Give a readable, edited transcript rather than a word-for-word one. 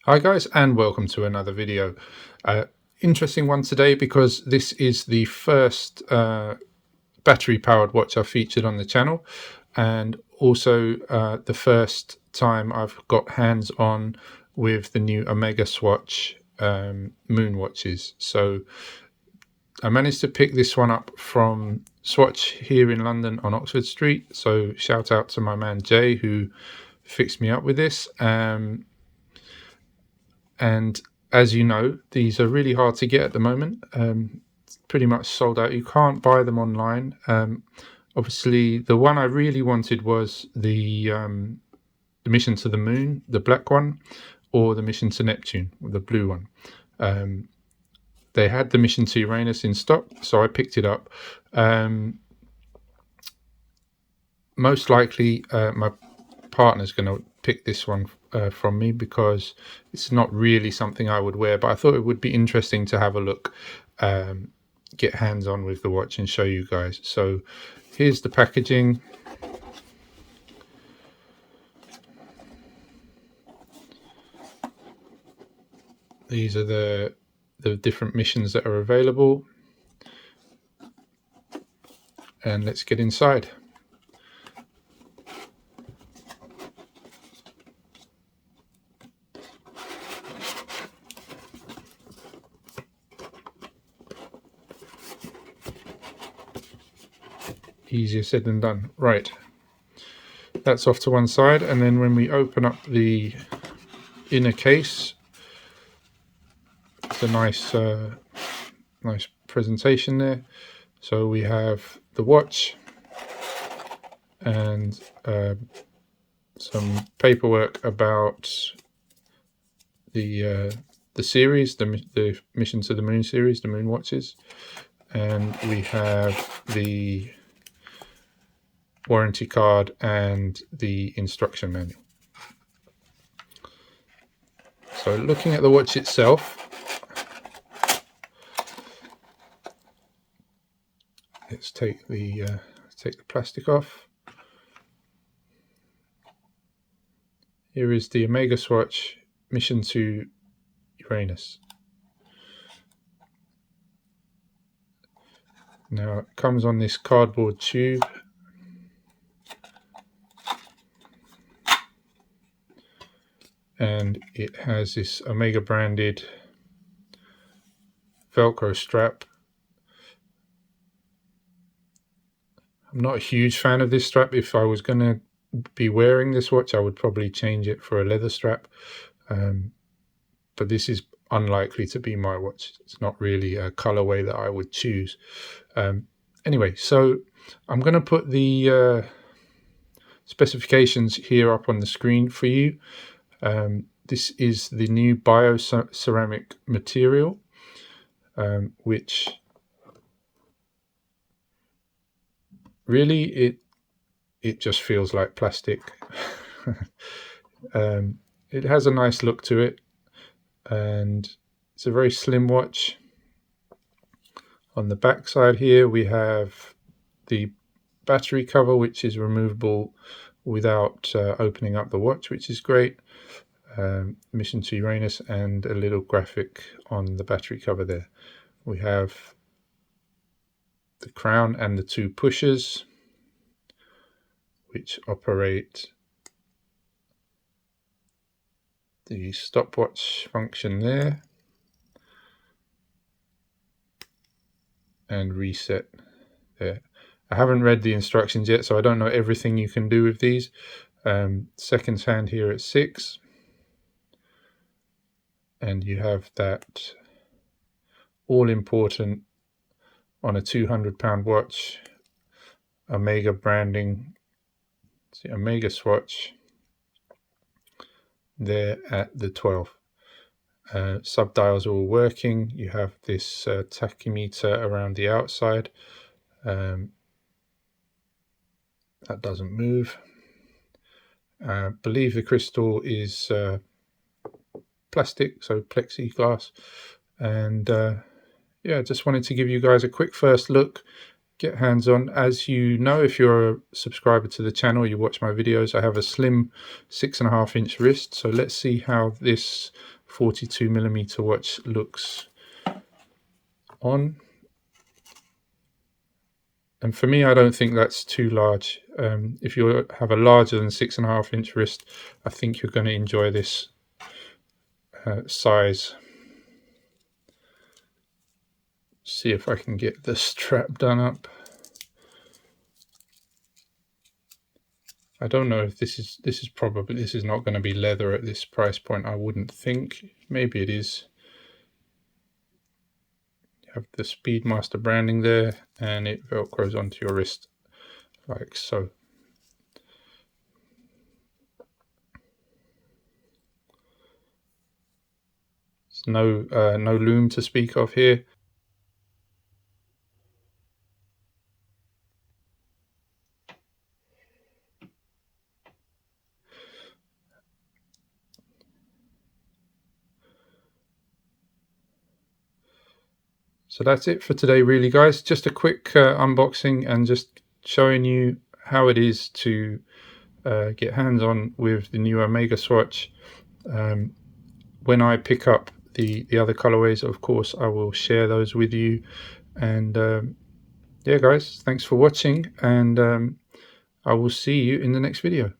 Hi guys, and welcome to another video. Interesting one today because this is the first battery powered watch I've featured on the channel, and also the first time I've got hands on with the new Omega Swatch moon watches. So I managed to pick this one up from Swatch here in London on Oxford Street. So shout out to my man Jay who fixed me up with this. And as you know, these are really hard to get at the moment. It's pretty much sold out. You can't buy them online. Obviously, the one I really wanted was the mission to the moon, the black one, or the mission to Neptune, the blue one. They had the mission to Uranus in stock, so I picked it up. Most likely, my partner's going to pick this one from me because it's not really something I would wear, but I thought it would be interesting to have a look, get hands on with the watch and show you guys. So here's the packaging. These are the different missions that are available, and let's get inside. Easier said than done. Right, that's off to one side, and then when we open up the inner case, it's a nice nice presentation there. So we have the watch and some paperwork about the series, the mission to the moon series, the moon watches, and we have the warranty card and the instruction manual. So looking at the watch itself, let's take the plastic off. Here is the Omega Swatch mission to Uranus. Now it comes on this cardboard tube. And it has this Omega branded Velcro strap. I'm not a huge fan of this strap. If I was going to be wearing this watch, I would probably change it for a leather strap. But this is unlikely to be my watch. It's not really a colorway that I would choose. Anyway, so I'm going to put the specifications here up on the screen for you. This is the new bio-ceramic material, which really it just feels like plastic. It has a nice look to it, and it's a very slim watch. On the back side here we have the battery cover, which is removable without opening up the watch, which is great. Mission to Uranus, and a little graphic on the battery cover there. We have the crown and the two pushers, which operate the stopwatch function there and reset there. I haven't read the instructions yet, so I don't know everything you can do with these. Seconds hand here at 6, and you have that all important on a £200 watch, Omega branding. See, Omega Swatch there at the 12. Subdials are all working. You have this tachymeter around the outside. That doesn't move. I believe the crystal is plastic, so plexiglass. And yeah, just wanted to give you guys a quick first look, get hands on. As you know, if you're a subscriber to the channel, you watch my videos, I have a slim 6.5-inch wrist. So let's see how this 42mm watch looks on. And for me, I don't think that's too large. If you have a larger than 6.5 inch wrist, I think you're going to enjoy this size. See if I can get the strap done up. I don't know if this is not going to be leather at this price point. I wouldn't think. Maybe it is. You have the Speedmaster branding there, and it velcros onto your wrist like so. There's no loom to speak of here. So that's it for today, really, guys. Just a quick unboxing and just showing you how it is to get hands-on with the new Omega Swatch. When I pick up the other colorways, of course, I will share those with you. And yeah, guys, thanks for watching, and I will see you in the next video.